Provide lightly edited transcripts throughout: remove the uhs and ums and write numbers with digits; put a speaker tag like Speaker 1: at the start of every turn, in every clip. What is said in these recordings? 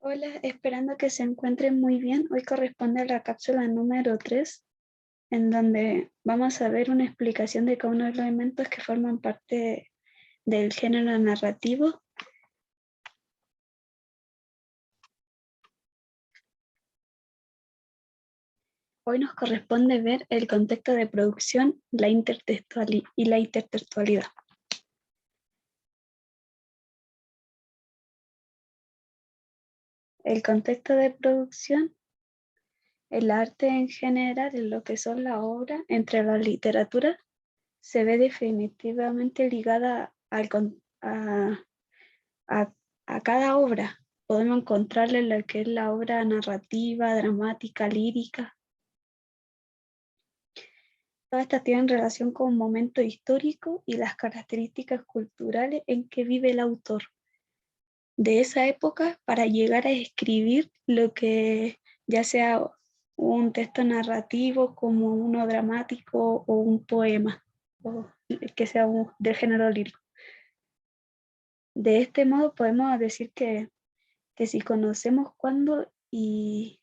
Speaker 1: Hola, esperando que se encuentren muy bien. Hoy corresponde a la cápsula número 3, en donde vamos a ver una explicación de cada uno de los elementos que forman parte del género narrativo. Hoy nos corresponde ver el contexto de producción y la intertextualidad. El contexto de producción, el arte en general, en lo que son las obras, entre la literatura, se ve definitivamente ligada a, a cada obra. Podemos encontrarle lo que es la obra narrativa, dramática, lírica. Todas estas tienen relación con un momento histórico y las características culturales en que vive el autor de esa época para llegar a escribir lo que ya sea un texto narrativo como uno dramático o un poema o que sea del género lírico. De este modo podemos decir que si conocemos cuándo y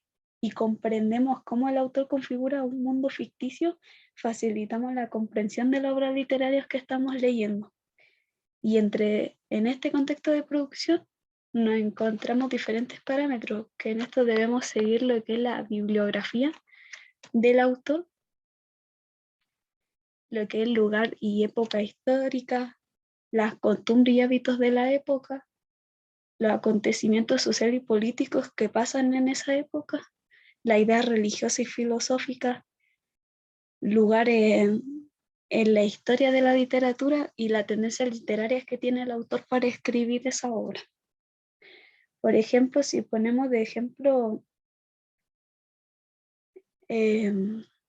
Speaker 1: comprendemos cómo el autor configura un mundo ficticio, facilitamos la comprensión de la obra literaria que estamos leyendo. Y en este contexto de producción nos encontramos diferentes parámetros, que en esto debemos seguir lo que es la bibliografía del autor, lo que es lugar y época histórica, las costumbres y hábitos de la época, los acontecimientos sociales y políticos que pasan en esa época, la idea religiosa y filosófica, lugares en la historia de la literatura y la tendencia literaria que tiene el autor para escribir esa obra. Por ejemplo, si ponemos de ejemplo eh,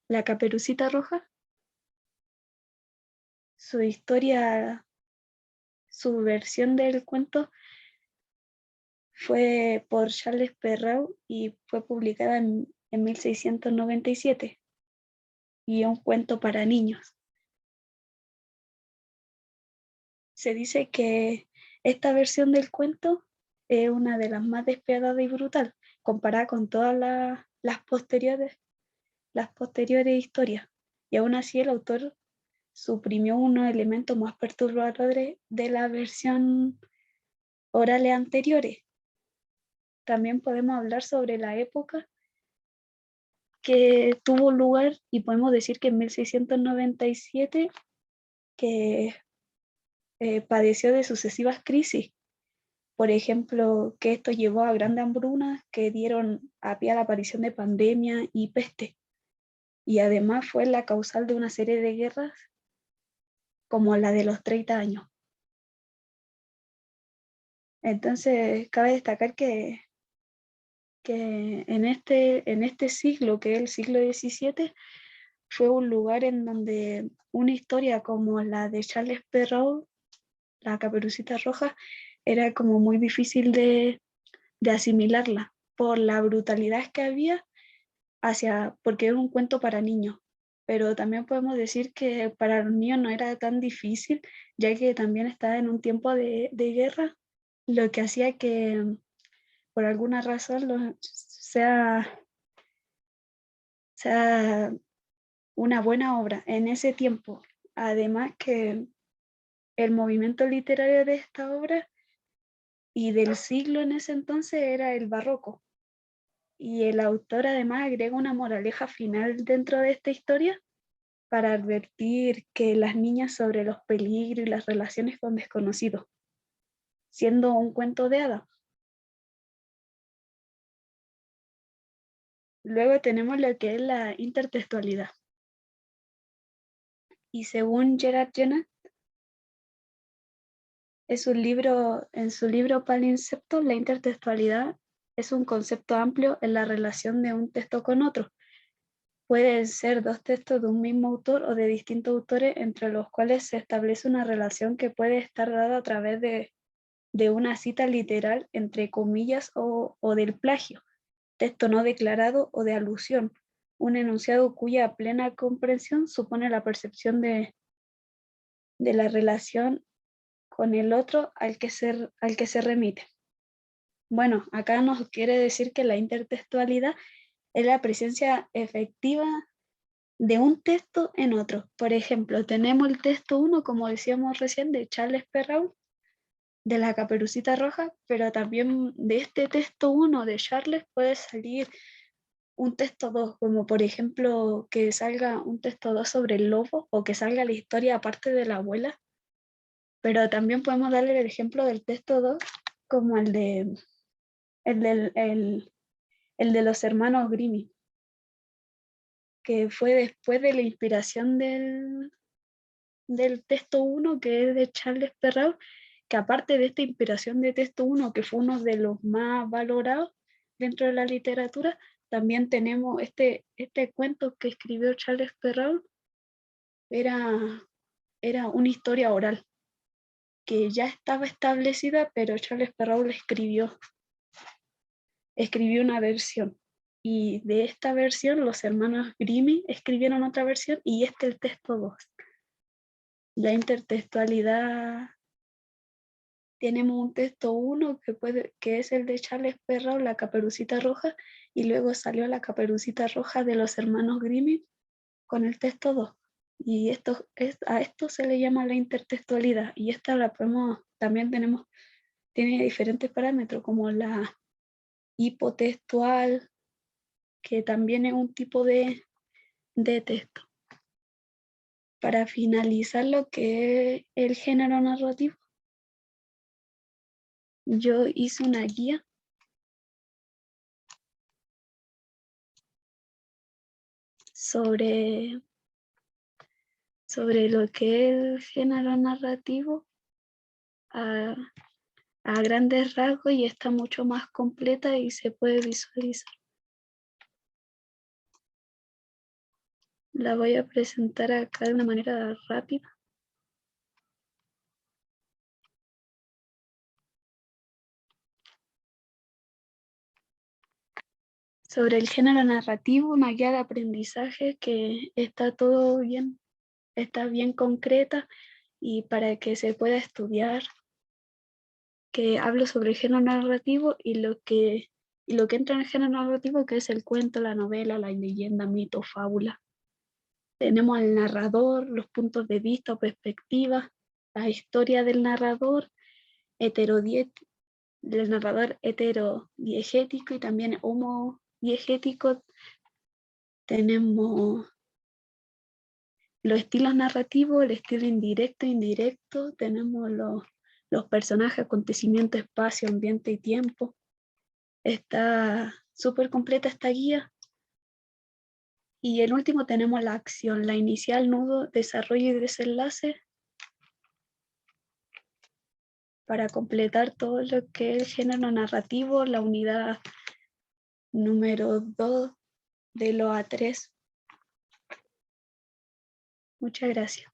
Speaker 1: La Caperucita Roja, su historia, su versión del cuento fue por Charles Perrault y fue publicada en 1697 y es un cuento para niños. Se dice que esta versión del cuento es una de las más despiadadas y brutal, comparada con todas las posteriores historias. Y aún así el autor suprimió unos elementos más perturbadores de la versión orales anteriores. También podemos hablar sobre la época que tuvo lugar y podemos decir que en 1697 que padeció de sucesivas crisis. Por ejemplo, que esto llevó a grandes hambrunas que dieron a pie a la aparición de pandemia y peste. Y además fue la causal de una serie de guerras como la de los 30 años. Entonces, cabe destacar que en este siglo, que es el siglo XVII, fue un lugar en donde una historia como la de Charles Perrault, La Caperucita Roja, era como muy difícil de asimilarla por la brutalidad que había porque es un cuento para niños, pero también podemos decir que para los niños no era tan difícil, ya que también estaba en un tiempo de guerra, lo que hacía que por alguna razón sea una buena obra en ese tiempo. Además que el movimiento literario de esta obra y del siglo en ese entonces era el barroco. Y el autor además agrega una moraleja final dentro de esta historia para advertir que las niñas sobre los peligros y las relaciones con desconocidos, siendo un cuento de hadas. Luego tenemos lo que es la intertextualidad. Y según Gerard Genat, en su libro Palimpsesto, la intertextualidad es un concepto amplio en la relación de un texto con otro. Pueden ser dos textos de un mismo autor o de distintos autores entre los cuales se establece una relación que puede estar dada a través de una cita literal, entre comillas, o del plagio, texto no declarado o de alusión, un enunciado cuya plena comprensión supone la percepción de la relación con el otro al que se remite. Bueno, acá nos quiere decir que la intertextualidad es la presencia efectiva de un texto en otro. Por ejemplo, tenemos el texto 1, como decíamos recién, de Charles Perrault, de la Caperucita Roja, pero también de este texto 1 de Charles puede salir un texto 2, como por ejemplo que salga un texto 2 sobre el lobo o que salga la historia aparte de la abuela, pero también podemos darle el ejemplo del texto 2 como el de los hermanos Grimm, que fue después de la inspiración del texto 1, que es de Charles Perrault, que aparte de esta inspiración de texto 1, que fue uno de los más valorados dentro de la literatura, también tenemos este cuento que escribió Charles Perrault, era, era una historia oral que ya estaba establecida, pero Charles Perrault escribió una versión. Y de esta versión los hermanos Grimm escribieron otra versión y este es el texto 2. La intertextualidad, tenemos un texto 1 que es el de Charles Perrault, La Caperucita Roja, y luego salió La Caperucita Roja de los hermanos Grimm con el texto 2. Y a esto se le llama la intertextualidad. Y esta la podemos, también tiene diferentes parámetros como la hipotextual, que también es un tipo de texto. Para finalizar lo que es el género narrativo, yo hice una guía sobre lo que es el género narrativo a, a grandes rasgos y está mucho más completa y se puede visualizar. La voy a presentar acá de una manera rápida. Sobre el género narrativo, una guía de aprendizaje que está todo bien, está bien concreta y para que se pueda estudiar, que hablo sobre el género narrativo y lo que entra en el género narrativo, que es el cuento, la novela, la leyenda, mito, fábula. Tenemos al narrador, los puntos de vista o perspectivas, la historia del narrador, del narrador heterodiegético y también homodiegético. Tenemos los estilos narrativos, el estilo indirecto, indirecto. Tenemos los personajes, acontecimiento, espacio, ambiente y tiempo. Está súper completa esta guía. Y el último tenemos la acción, la inicial, nudo, desarrollo y desenlace, para completar todo lo que es el género narrativo, la unidad número 2 de los A3. Muchas gracias.